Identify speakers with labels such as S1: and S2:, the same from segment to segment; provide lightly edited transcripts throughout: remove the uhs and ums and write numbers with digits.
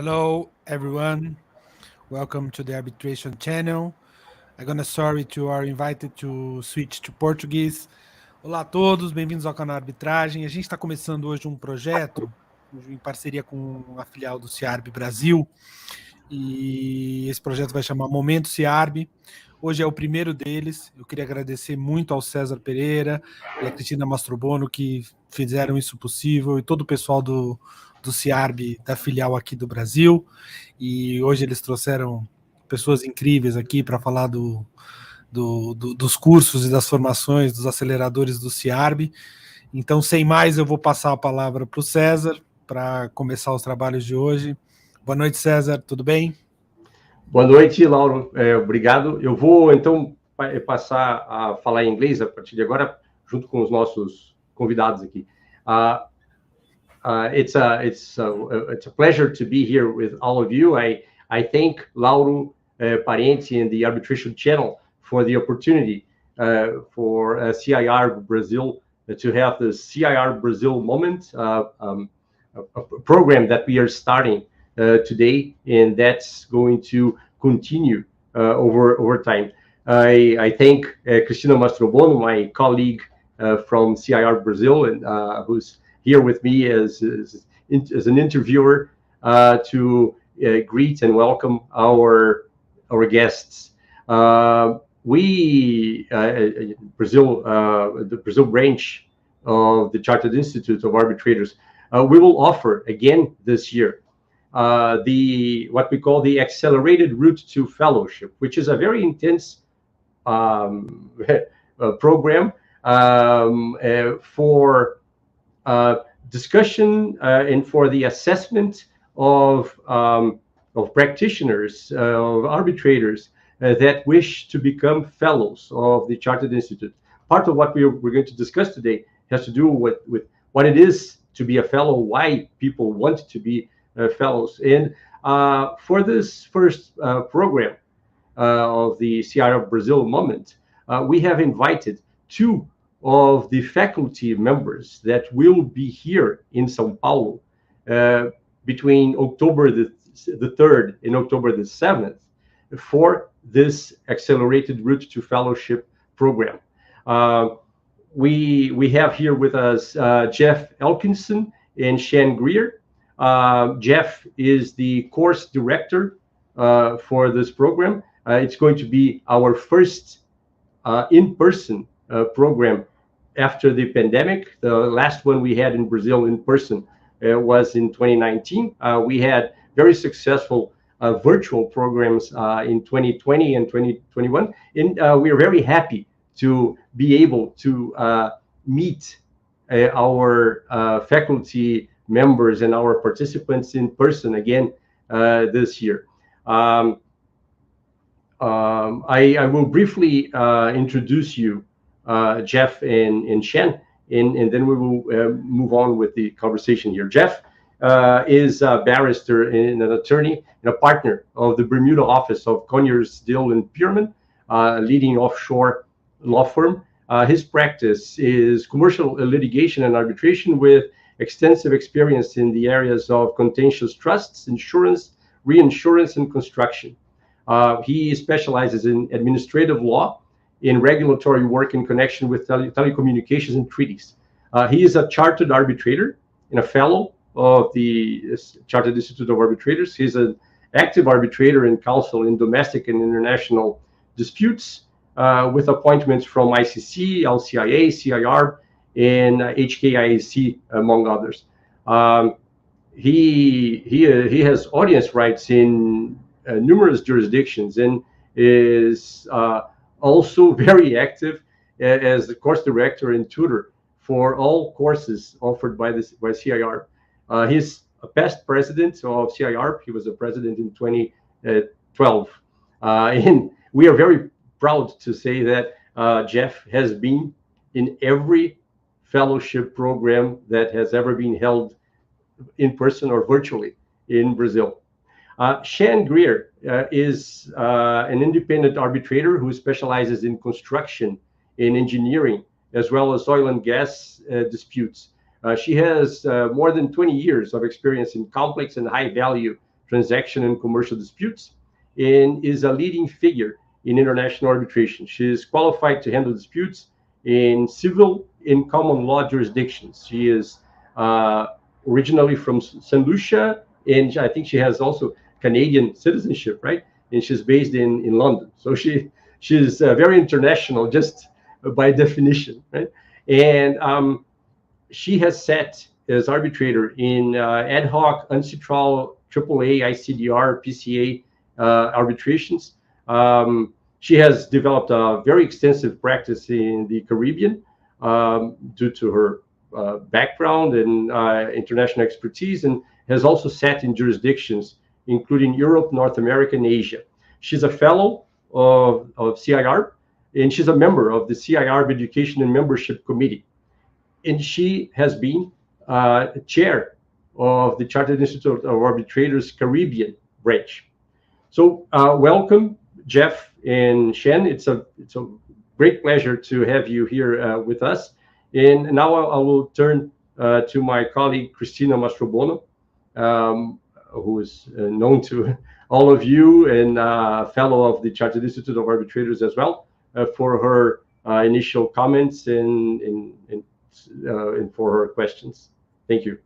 S1: Hello, everyone. Welcome to the arbitration channel. I'm gonna sorry to are invited to switch to Portuguese. Olá a todos, bem-vindos ao canal Arbitragem. A gente está começando hoje um projeto em parceria com a filial do C.Arb Brasil, e esse projeto vai chamar Momento, C.Arb. Hoje é o primeiro deles. Eu queria agradecer muito ao Cesar Pereira e à Cristina Mastrobuono que fizeram isso possível, e todo o pessoal do C.Arb, da filial aqui do Brasil. E hoje eles trouxeram pessoas incríveis aqui para falar dos cursos e das formações dos aceleradores do C.Arb. Então, sem mais, eu vou passar a palavra para o César para começar os trabalhos de hoje. Boa noite, César, tudo bem?
S2: Boa noite, Lauro. Obrigado. Eu vou, então, passar a falar em inglês a partir de agora, junto com os nossos convidados aqui. It's a pleasure to be here with all of you. I thank Lauro Parente and the Arbitration Channel for the opportunity for C.Arb Brazil to have the C.Arb Brazil Moment, a program that we are starting today, and that's going to continue over time. I thank Cristina Mastrobuono, my colleague from C.Arb Brazil, and who's here with me as an interviewer to greet and welcome our guests. We the Brazil branch of the Chartered Institute of Arbitrators, we will offer again this year what we call the accelerated route to fellowship, which is a very intense program for discussion and for the assessment of practitioners, of arbitrators that wish to become fellows of the Chartered Institute. Part of what we're going to discuss today has to do with what it is to be a fellow, why people want to be fellows. And for this first program of the C.Arb Brazil Moment, we have invited two of the faculty members that will be here in São Paulo between October the 3rd and October the 7th for this accelerated route to fellowship program. We have here with us Jeff Elkinson and Shan Greer. Jeff is the course director for this program. It's going to be our first in-person program after the pandemic. The last one we had in Brazil in person was in 2019. We had very successful virtual programs in 2020 and 2021. And we are very happy to be able to meet our faculty members and our participants in person again this year. I will briefly introduce you, Jeff and Shan, and then we will move on with the conversation here. Jeff is a barrister and an attorney and a partner of the Bermuda office of Conyers, Dill and Pierman, a leading offshore law firm. His practice is commercial litigation and arbitration with extensive experience in the areas of contentious trusts, insurance, reinsurance, and construction. He specializes in administrative law, in regulatory work in connection with telecommunications and treaties. He is a chartered arbitrator and a fellow of the Chartered Institute of Arbitrators. He's an active arbitrator and counsel in domestic and international disputes, with appointments from ICC, LCIA, CIArb, and HKIAC, among others. He has audience rights in numerous jurisdictions and is also very active as the course director and tutor for all courses offered by C.Arb. He's a past president of C.Arb. He was a president in 2012. And we are very proud to say that Jeff has been in every fellowship program that has ever been held in person or virtually in Brazil. Shan Greer is an independent arbitrator who specializes in construction and engineering, as well as oil and gas disputes. She has more than 20 years of experience in complex and high-value transaction and commercial disputes, and is a leading figure in international arbitration. She is qualified to handle disputes in civil and common law jurisdictions. She is originally from St. Lucia, and I think she has also Canadian citizenship, right? And she's based in London. So she's very international, just by definition, right? And she has sat as arbitrator in ad hoc, UNCITRAL, AAA, ICDR, PCA arbitrations. She has developed a very extensive practice in the Caribbean due to her background and international expertise, and has also sat in jurisdictions including Europe, North America, and Asia. She's a fellow of C.Arb, and she's a member of the C.Arb Education and Membership Committee. And she has been chair of the Chartered Institute of Arbitrators Caribbean branch. So welcome, Jeff and Shan. It's a great pleasure to have you here with us. And now I will turn to my colleague, Cristina Mastrobuono, who is known to all of you and fellow of the Chartered Institute of Arbitrators as well, for her initial comments and for her questions. Thank you.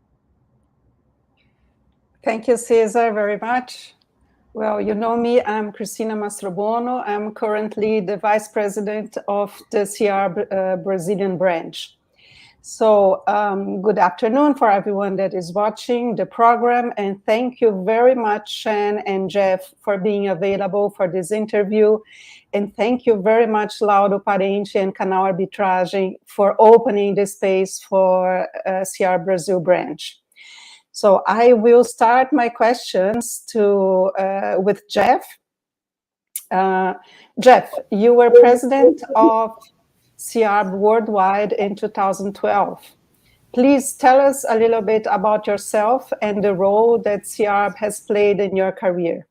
S3: Thank you, Cesar, very much. Well, you know me, I'm Cristina Mastrobuono. I'm currently the Vice President of the Ciarb Brazilian branch. So good afternoon for everyone that is watching the program, and thank you very much, Shan and Jeff, for being available for this interview. And thank you very much, Lauro Parente and Canal Arbitragem, for opening the space for C.Arb Brazil branch. So I will start my questions with Jeff. Jeff, you were president of C.Arb Worldwide in 2012. Please tell us a little bit about yourself and the role that C.Arb has played in your career.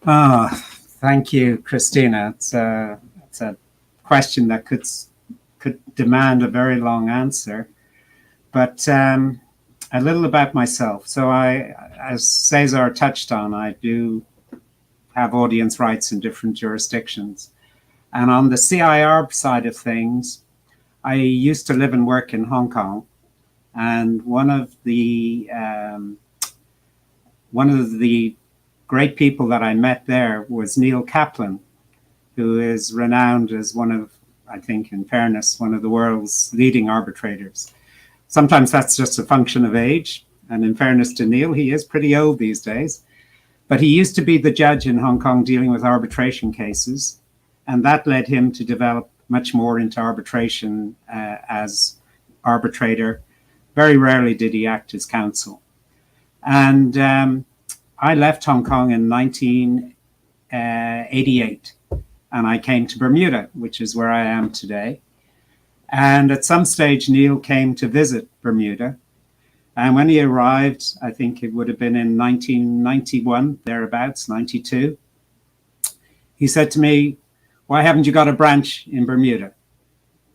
S4: Thank you, Cristina. It's a question that could demand a very long answer, but a little about myself. So as Cesar touched on, I do have audience rights in different jurisdictions. And on the C.Arb side of things, I used to live and work in Hong Kong. And one of the great people that I met there was Neil Kaplan, who is renowned as one of, I think, in fairness, one of the world's leading arbitrators. Sometimes that's just a function of age. And in fairness to Neil, he is pretty old these days. But he used to be the judge in Hong Kong dealing with arbitration cases. And that led him to develop much more into arbitration as arbitrator. Very rarely did he act as counsel. And I left Hong Kong in 1988, and I came to Bermuda, which is where I am today. And at some stage, Neil came to visit Bermuda. And when he arrived, I think it would have been in 1991, thereabouts, 92, he said to me, "Why haven't you got a branch in Bermuda?"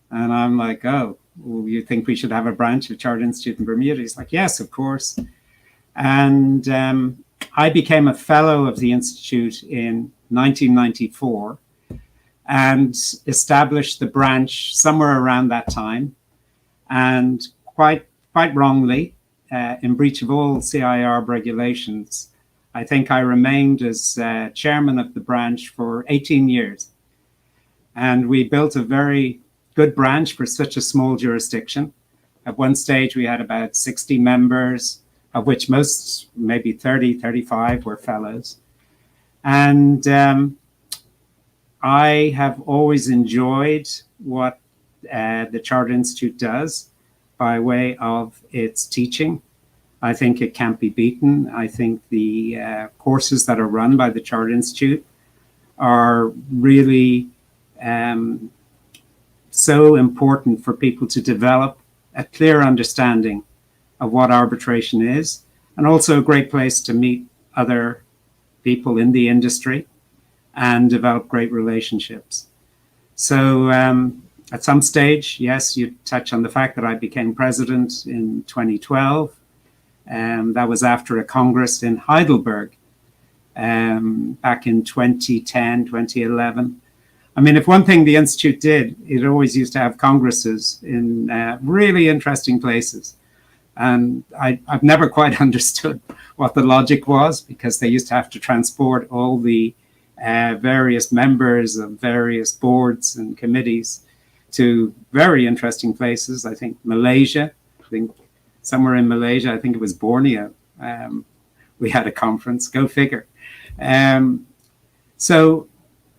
S4: And I'm like, "Oh, well, you think we should have a branch of Chartered Institute in Bermuda?" He's like, "Yes, of course." And I became a fellow of the Institute in 1994 and established the branch somewhere around that time. And quite wrongly, in breach of all C.Arb regulations, I think I remained as chairman of the branch for 18 years. And we built a very good branch for such a small jurisdiction. At one stage, we had about 60 members, of which most, maybe 30, 35 were fellows. And I have always enjoyed what the Chartered Institute does by way of its teaching. I think it can't be beaten. I think the courses that are run by the Chartered Institute are really so important for people to develop a clear understanding of what arbitration is, and also a great place to meet other people in the industry and develop great relationships. So at some stage, yes, you touch on the fact that I became president in 2012. That was after a Congress in Heidelberg back in 2010, 2011. I mean, if one thing the Institute did, it always used to have congresses in really interesting places. And I've never quite understood what the logic was, because they used to have to transport all the various members of various boards and committees to very interesting places. I think Malaysia, I think somewhere in Malaysia, I think it was Borneo. We had a conference, go figure. So,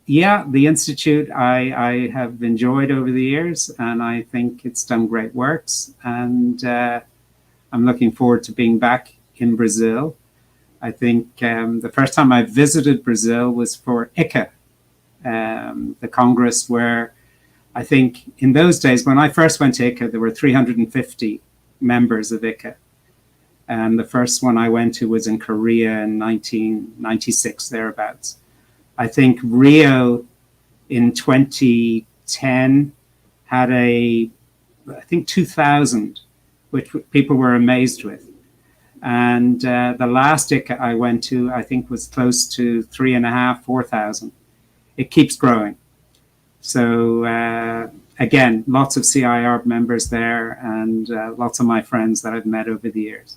S4: yeah, the Institute I have enjoyed over the years, and I think it's done great works. And I'm looking forward to being back in Brazil. I think the first time I visited Brazil was for ICA, the Congress where I think in those days, when I first went to ICA, there were 350 members of ICA. And the first one I went to was in Korea in 1996, thereabouts. I think Rio in 2010 had I think 2,000, which people were amazed with. And the last ICA I went to, I think, was close to 3,500, 4,000. It keeps growing. So again, lots of C.Arb members there, and lots of my friends that I've met over the years.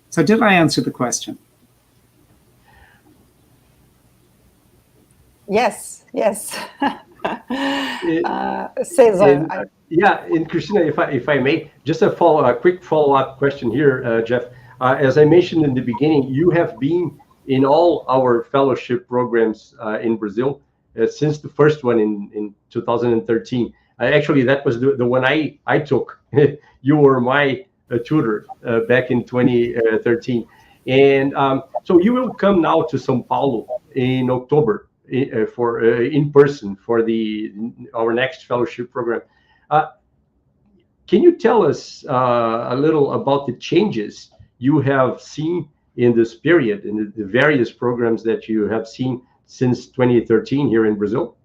S4: So did I answer the question?
S3: Yes. Cesar.
S2: And Cristina, if I may, just a quick follow-up question here, Jeff. As I mentioned in the beginning, you have been in all our fellowship programs in Brazil since the first one in 2013. Actually, that was the one I took. You were my tutor back in 2013. And so you will come now to São Paulo in October for in person for our next fellowship program. Can you tell us a little about the changes you have seen in this period, in the various programs that you have seen since 2013 here in Brazil?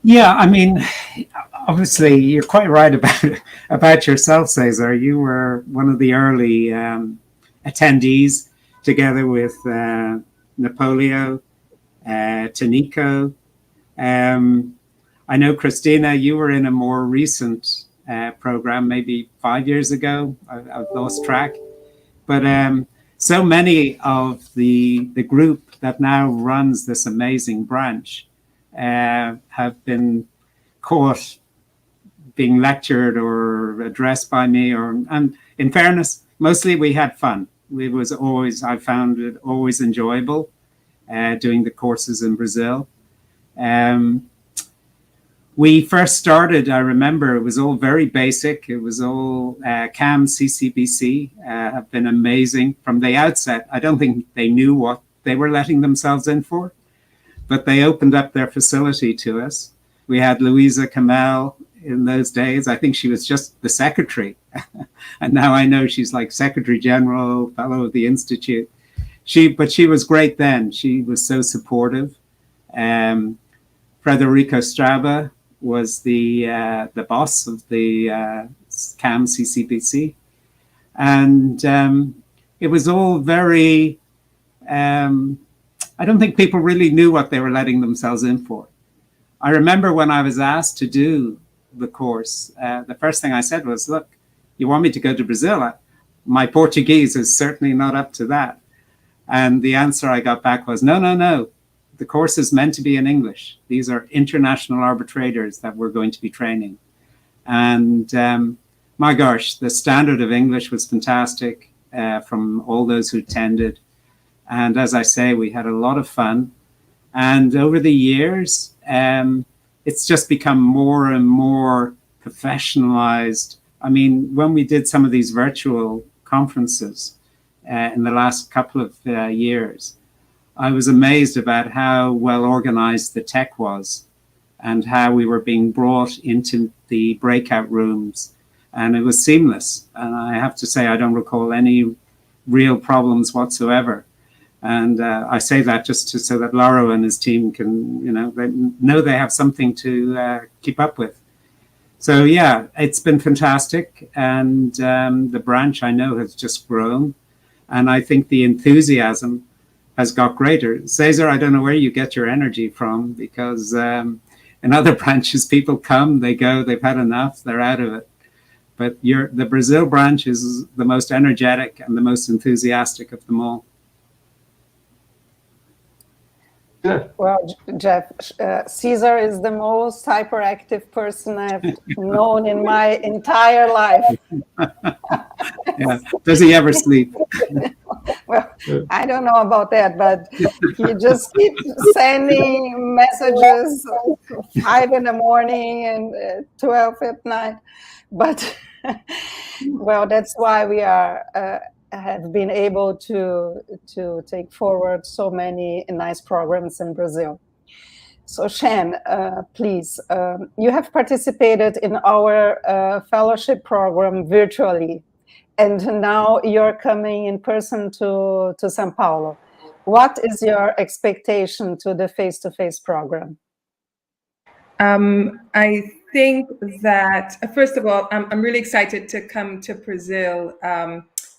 S4: Yeah, I mean, obviously, you're quite right about yourself, Cesar. You were one of the early attendees, together with Napoleon, Tanico. I know, Cristina, you were in a more recent program, maybe 5 years ago. I've lost track. But so many of the group that now runs this amazing branch have been caught being lectured or addressed by me. And in fairness, mostly we had fun. I found it always enjoyable doing the courses in Brazil. We first started, I remember, it was all very basic. It was all CAM, CCBC, have been amazing from the outset. I don't think they knew what they were letting themselves in for, but they opened up their facility to us. We had Louisa Kamel in those days. I think she was just the secretary. And now I know she's like Secretary General, Fellow of the Institute. But she was great then. She was so supportive. Frederico Straba was the boss of the CAM CCBC. And it was all very, I don't think people really knew what they were letting themselves in for. I remember when I was asked to do the course, the first thing I said was, look, you want me to go to Brazil? My Portuguese is certainly not up to that. And the answer I got back was, no. The course is meant to be in English. These are international arbitrators that we're going to be training. And my gosh, the standard of English was fantastic from all those who attended. And as I say, we had a lot of fun. And over the years, it's just become more and more professionalized. I mean, when we did some of these virtual conferences in the last couple of years, I was amazed about how well organized the tech was and how we were being brought into the breakout rooms. And it was seamless. And I have to say, I don't recall any real problems whatsoever. And I say that just so that Lauro and his team can, they know they have something to keep up with. So yeah, it's been fantastic, and the branch I know has just grown, and I think the enthusiasm has got greater. Cesar, I don't know where you get your energy from, because in other branches people come, they go, they've had enough, they're out of it. But the Brazil branch is the most energetic and the most enthusiastic of them all.
S3: Well, Jeff, Cesar is the most hyperactive person I've known in my entire life.
S4: Yeah. Does he ever sleep?
S3: Well, I don't know about that, but he just keeps sending messages 5 in the morning and 12 at night. But well, that's why we have been able to take forward so many nice programs in Brazil. So Shan, please, you have participated in our fellowship program virtually, and now you're coming in person to São Paulo. What is your expectation to the face-to-face program?
S5: I think that, first of all, I'm really excited to come to Brazil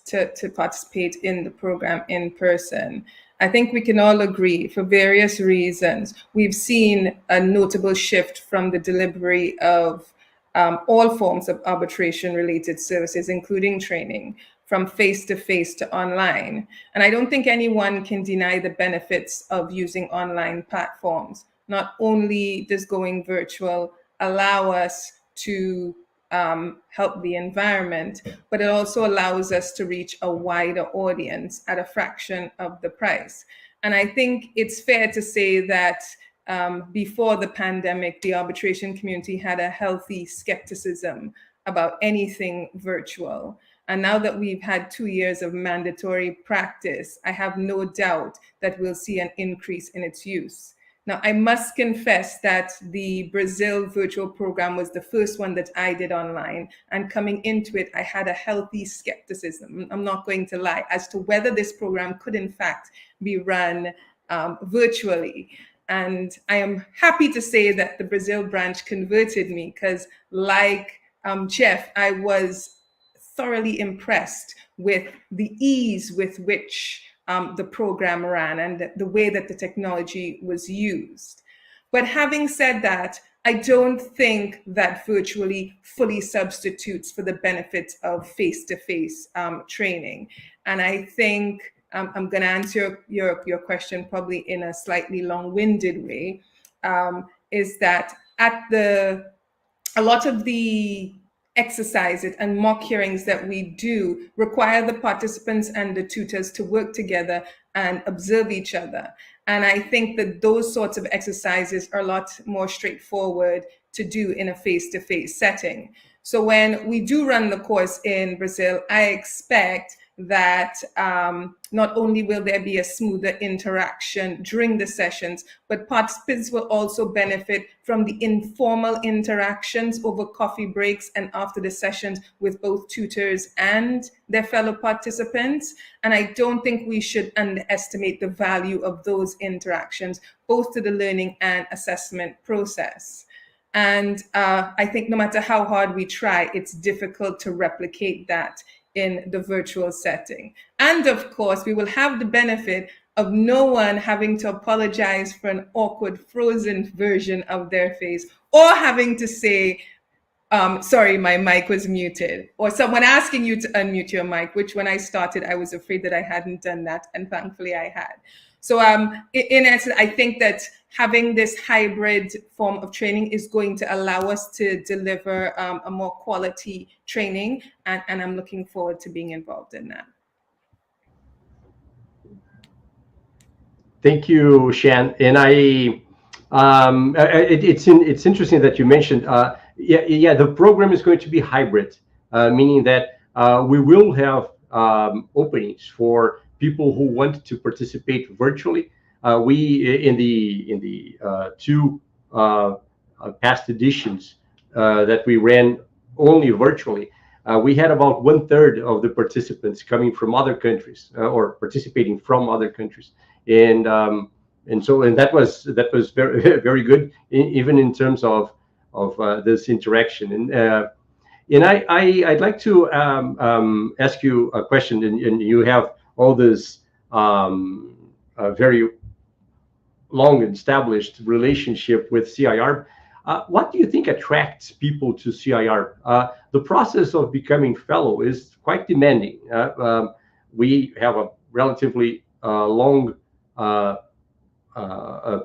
S5: to participate in the program in person. I think we can all agree, for various reasons, we've seen a notable shift from the delivery of all forms of arbitration-related services, including training, from face-to-face to online. And I don't think anyone can deny the benefits of using online platforms. Not only does going virtual allow us to help the environment, but it also allows us to reach a wider audience at a fraction of the price. And I think it's fair to say that before the pandemic, the arbitration community had a healthy skepticism about anything virtual. And now that we've had 2 years of mandatory practice, I have no doubt that we'll see an increase in its use. Now, I must confess that the Brazil virtual program was the first one that I did online. And coming into it, I had a healthy skepticism, I'm not going to lie, as to whether this program could in fact be run virtually. And I am happy to say that the Brazil branch converted me, because like Jeff, I was thoroughly impressed with the ease with which the program ran and the way that the technology was used. But having said that, I don't think that virtually fully substitutes for the benefits of face-to-face training. And I think I'm going to answer your question probably in a slightly long-winded way, is that a lot of the exercises and mock hearings that we do require the participants and the tutors to work together and observe each other. And I think that those sorts of exercises are a lot more straightforward to do in a face-to-face setting. So when we do run the course in Brazil, I expect that not only will there be a smoother interaction during the sessions, but participants will also benefit from the informal interactions over coffee breaks and after the sessions with both tutors and their fellow participants. And I don't think we should underestimate the value of those interactions, both to the learning and assessment process. And I think no matter how hard we try, it's difficult to replicate that in the virtual setting. And of course, we will have the benefit of no one having to apologize for an awkward frozen version of their face, or having to say, sorry, my mic was muted, or someone asking you to unmute your mic, which when I started, I was afraid that I hadn't done that, and thankfully I had. So in essence, I think that having this hybrid form of training is going to allow us to deliver a more quality training, and I'm looking forward to being involved in that.
S2: Thank you, Shan. And it's interesting that you mentioned, the program is going to be hybrid, meaning that we will have openings for people who want to participate virtually. We in the two past editions that we ran only virtually, we had about 1/3 of the participants coming from other countries or participating from other countries, and that was very very good, even in terms of this interaction. And I'd like to ask you a question. And you have all this very long established relationship with C.Arb. What do you think attracts people to C.Arb? The process of becoming fellow is quite demanding. We have a relatively long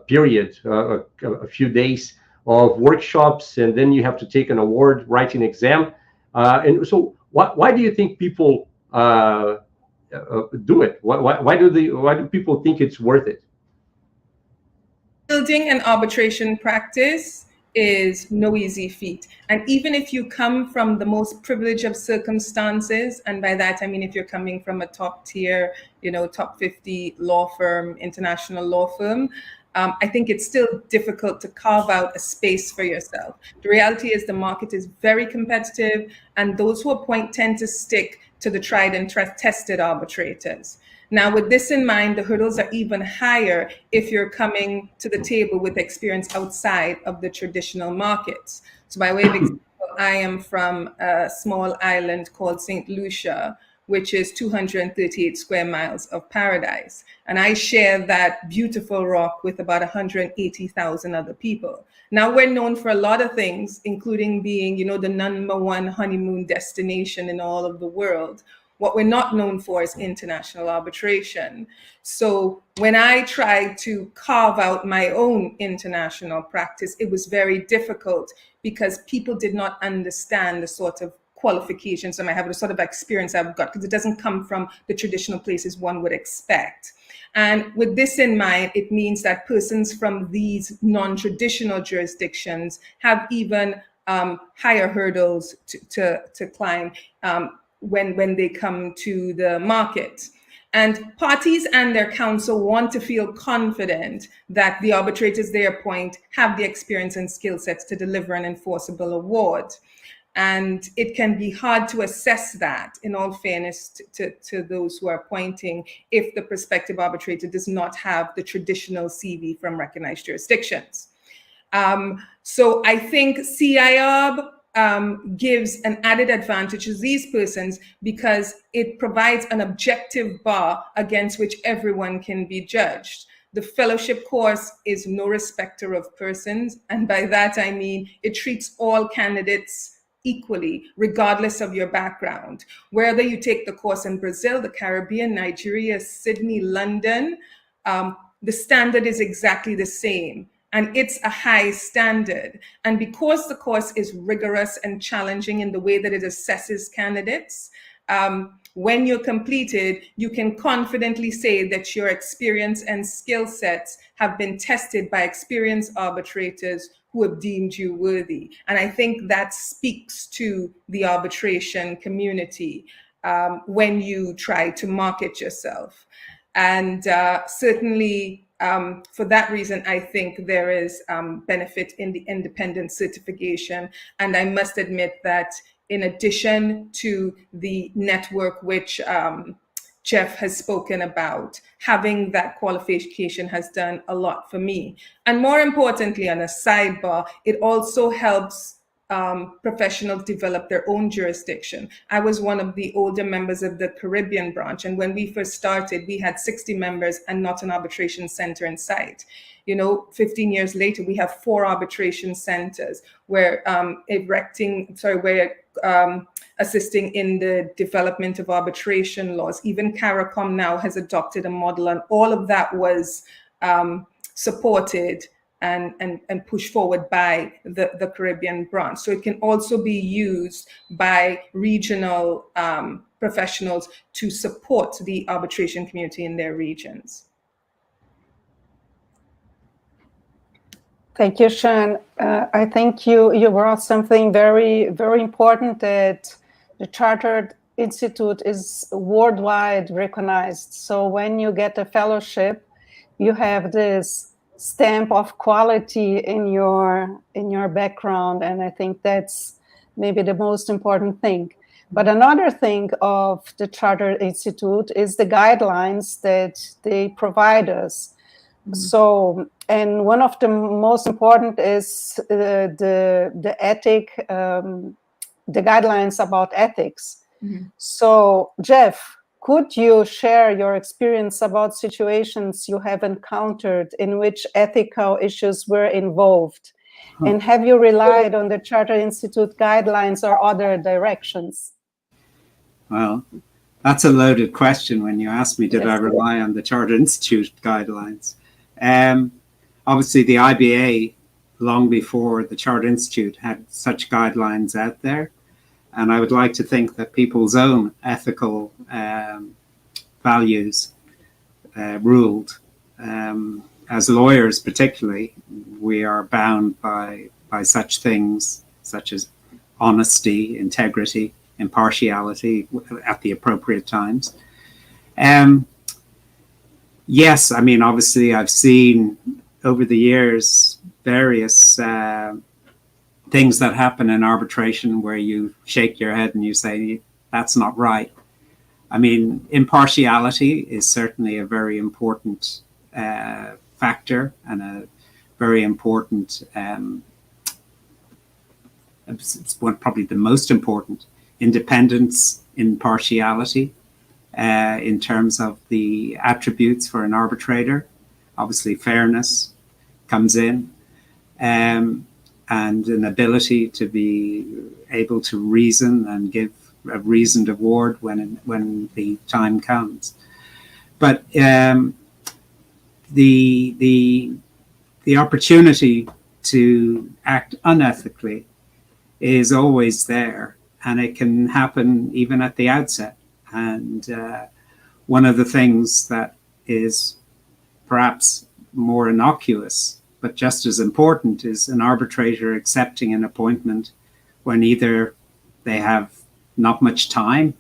S2: period, a few days of workshops, and then you have to take an award writing exam. And so why do you think people do it? Why do people think it's worth it?
S5: Building an arbitration practice is no easy feat. And even if you come from the most privileged of circumstances, and by that I mean if you're coming from a top tier, top 50 law firm, international law firm, I think it's still difficult to carve out a space for yourself. The reality is the market is very competitive, and those who appoint tend to stick to the tried and tested arbitrators. Now, with this in mind, the hurdles are even higher if you're coming to the table with experience outside of the traditional markets. So by way of example, I am from a small island called St. Lucia, which is 238 square miles of paradise. And I share that beautiful rock with about 180,000 other people. Now, we're known for a lot of things, including being, the #1 honeymoon destination in all of the world. What we're not known for is international arbitration. So when I tried to carve out my own international practice, it was very difficult because people did not understand the sort of qualifications I have, the sort of experience I've got, because it doesn't come from the traditional places one would expect. And with this in mind, it means that persons from these non-traditional jurisdictions have even higher hurdles to climb when they come to the market. And parties and their counsel want to feel confident that the arbitrators they appoint have the experience and skill sets to deliver an enforceable award. And it can be hard to assess that, in all fairness to those who are appointing, if the prospective arbitrator does not have the traditional CV from recognized jurisdictions. So I think C.Arb gives an added advantage to these persons because it provides an objective bar against which everyone can be judged. The fellowship course is no respecter of persons, and by that I mean it treats all candidates equally, regardless of your background. Whether you take the course in Brazil, the Caribbean, Nigeria, Sydney, London, the standard is exactly the same. And it's a high standard. And because the course is rigorous and challenging in the way that it assesses candidates, when you're completed, you can confidently say that your experience and skill sets have been tested by experienced arbitrators who have deemed you worthy. And I think that speaks to the arbitration community when you try to market yourself. And certainly, for that reason, I think there is benefit in the independent certification. And I must admit that in addition to the network which Jeff has spoken about, having that qualification has done a lot for me. And more importantly, on a sidebar, it also helps professionals develop their own jurisdiction. I was one of the older members of the Caribbean branch, and when we first started, we had 60 members and not an arbitration center in sight. 15 years later, we have 4 arbitration centers where assisting in the development of arbitration laws. Even CARICOM now has adopted a model, and all of that was supported and pushed forward by the Caribbean branch. So it can also be used by regional professionals to support the arbitration community in their regions.
S3: Thank you, Shan. I think you brought something very, very important, that the Chartered Institute is worldwide recognized. So when you get a fellowship, you have this stamp of quality in your background, and I think that's maybe the most important thing. But another thing of the Chartered Institute is the guidelines that they provide us. So and one of the most important is the ethic, the guidelines about ethics. Mm-hmm. So, Jeff, could you share your experience about situations you have encountered in which ethical issues were involved? And have you relied on the Charter Institute guidelines or other directions?
S4: Well, that's a loaded question when you ask me, did I rely on the Charter Institute guidelines? Obviously, the IBA, long before the Charter Institute, had such guidelines out there. And I would like to think that people's own ethical values ruled. As lawyers, particularly, we are bound by such things, such as honesty, integrity, impartiality at the appropriate times. Yes, I mean, obviously, I've seen over the years various things that happen in arbitration where you shake your head and you say, that's not right. I mean, impartiality is certainly a very important factor and a very important, it's probably the most important, independence, impartiality in terms of the attributes for an arbitrator. Obviously, fairness comes in, and an ability to be able to reason and give a reasoned award when the time comes. But the opportunity to act unethically is always there, and it can happen even at the outset. And one of the things that is perhaps more innocuous, but just as important, is an arbitrator accepting an appointment when either they have not much time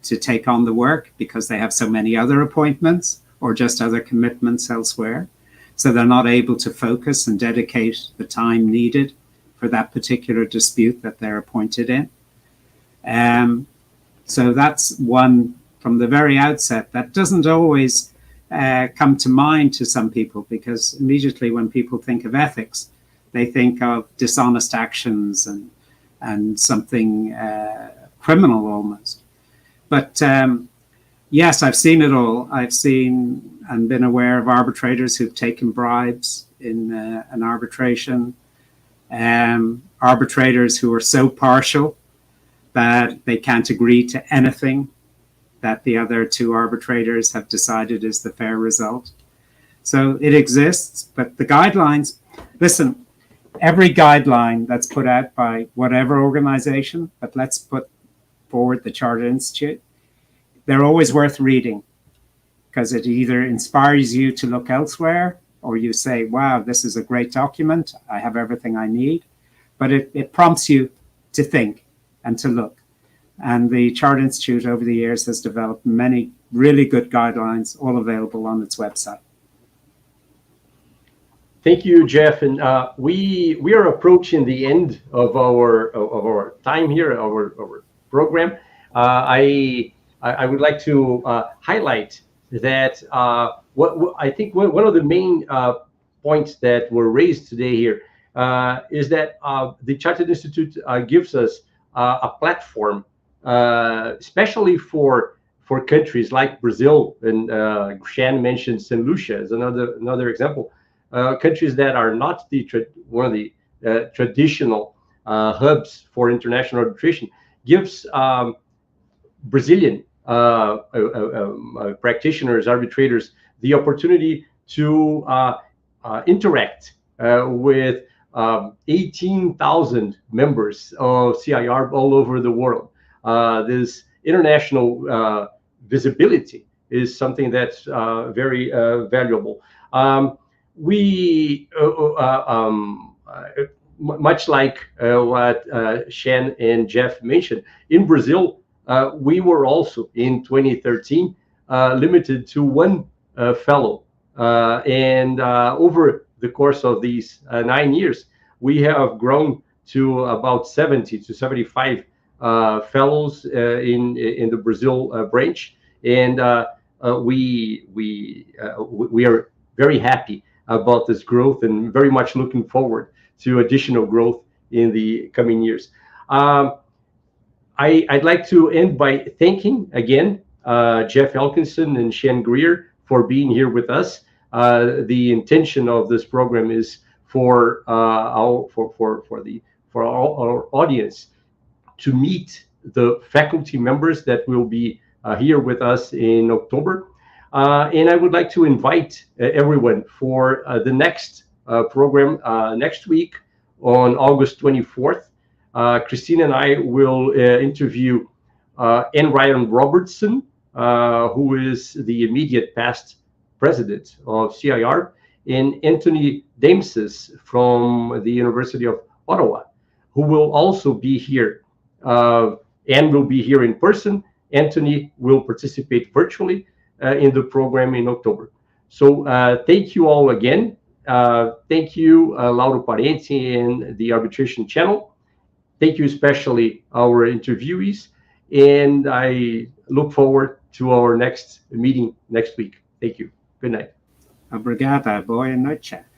S4: to take on the work because they have so many other appointments or just other commitments elsewhere. So they're not able to focus and dedicate the time needed for that particular dispute that they're appointed in. So that's one from the very outset that doesn't always come to mind to some people, because immediately when people think of ethics, they think of dishonest actions and something criminal almost. But yes, I've seen it all. I've seen and been aware of arbitrators who've taken bribes in an arbitration, arbitrators who are so partial that they can't agree to anything that the other two arbitrators have decided is the fair result. So it exists, but the guidelines, listen, every guideline that's put out by whatever organization, but let's put forward the Charter Institute, they're always worth reading, because it either inspires you to look elsewhere, or you say, wow, this is a great document, I have everything I need. But it prompts you to think and to look. And the Charter Institute over the years has developed many really good guidelines, all available on its website.
S2: Thank you, Jeff. And we are approaching the end of our time here, our program. I would like to highlight that what I think one of the main points that were raised today here is that the Chartered Institute gives us a platform, especially for countries like Brazil, and Shan mentioned St. Lucia as another example. Countries that are not one of the traditional hubs for international arbitration, gives Brazilian practitioners, arbitrators, the opportunity to interact with 18,000 members of C.Arb all over the world. This international visibility is something that's very valuable. We much like what Shan and Jeff mentioned, in Brazil, we were also in 2013 limited to one fellow, and over the course of these 9 years, we have grown to about 70 to 75 fellows in the Brazil branch, and we are very happy about this growth, and very much looking forward to additional growth in the coming years. I'd like to end by thanking again Jeff Elkinson and Shan Greer for being here with us. The intention of this program is for all our audience to meet the faculty members that will be here with us in October. And I would like to invite everyone for the next program next week on August 24th. Cristina and I will interview N. Ryan Robertson, who is the immediate past president of C.Arb, and Anthony Damesis from the University of Ottawa, who will also be here and will be here in person. Anthony will participate virtually in the program in October. So thank you all again. Thank you, Lauro Parente and the Arbitration Channel. Thank you especially our interviewees, and I look forward to our next meeting next week. Thank you. Good night.
S4: Obrigada. Boa noite.